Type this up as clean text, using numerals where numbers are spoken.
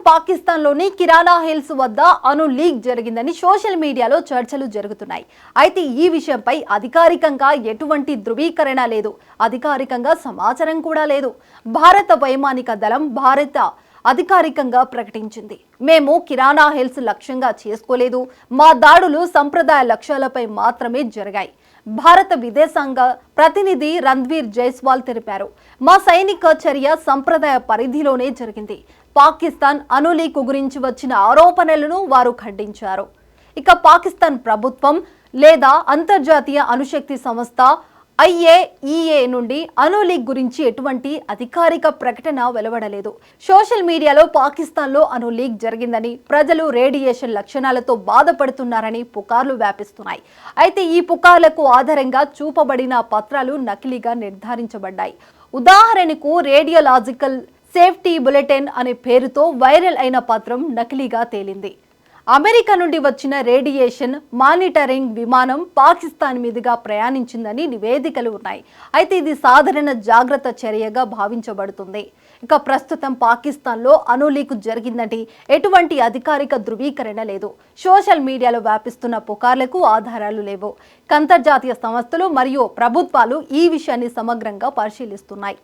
పాకిస్తాన్లోని కిరాణా హిల్స్ వద్ద అణు లీక్ జరిగిందని సోషల్ మీడియాలో చర్చలు జరుగుతున్నాయి. అయితే ఈ విషయంపై అధికారికంగా ఎటువంటి ధృవీకరణ లేదు, అధికారికంగా సమాచారం కూడా లేదు. భారత వైమానిక దళం అధికారికంగా ప్రకటించింది, మేము కిరాణా హిల్స్ లక్ష్యంగా చేసుకోలేదు, మా దాడులు సంప్రదాయ లక్ష్యాలపై మాత్రమే జరిగాయి. భారత విదేశాంగ ప్రతినిధి రణ్ధీర్ జైస్వాల్ తెలిపారు, మా సైనిక చర్య సంప్రదాయ పరిధిలోనే జరిగింది. పాకిస్తాన్ అణు లీక్ గురించి వచ్చిన ఆరోపణలను వారు ఖండించారు. ఇక పాకిస్తాన్ ప్రభుత్వం లేదా అంతర్జాతీయ అణుశక్తి సంస్థ IAEA నుండి అణు లీక్ గురించి ఎటువంటి అధికారిక ప్రకటన వెలువడలేదు. సోషల్ మీడియాలో పాకిస్తాన్లో అణు లీక్ జరిగిందని, ప్రజలు రేడియేషన్ లక్షణాలతో బాధపడుతున్నారని పుకార్లు వ్యాపిస్తున్నాయి. అయితే ఈ పుకార్లకు ఆధారంగా చూపబడిన పత్రాలు నకిలీగా నిర్ధారించబడ్డాయి. ఉదాహరణకు రేడియోలాజికల్ సేఫ్టీ బులెటిన్ అనే పేరుతో వైరల్ అయిన పత్రం నకిలీగా తేలింది. అమెరికా నుండి వచ్చిన రేడియేషన్ మానిటరింగ్ విమానం పాకిస్తాన్ మీదుగా ప్రయాణించిందని నివేదికలు ఉన్నాయి. అయితే ఇది సాధారణ జాగ్రత్త చర్యగా భావించబడుతుంది. ఇక ప్రస్తుతం పాకిస్తాన్లో అణు లీక్ జరిగిందని ఎటువంటి అధికారిక ధృవీకరణ లేదు. సోషల్ మీడియాలో వ్యాపిస్తున్న పుకార్లకు ఆధారాలు లేవు. అంతర్జాతీయ సంస్థలు మరియు ప్రభుత్వాలు ఈ విషయాన్ని సమగ్రంగా పరిశీలిస్తున్నాయి.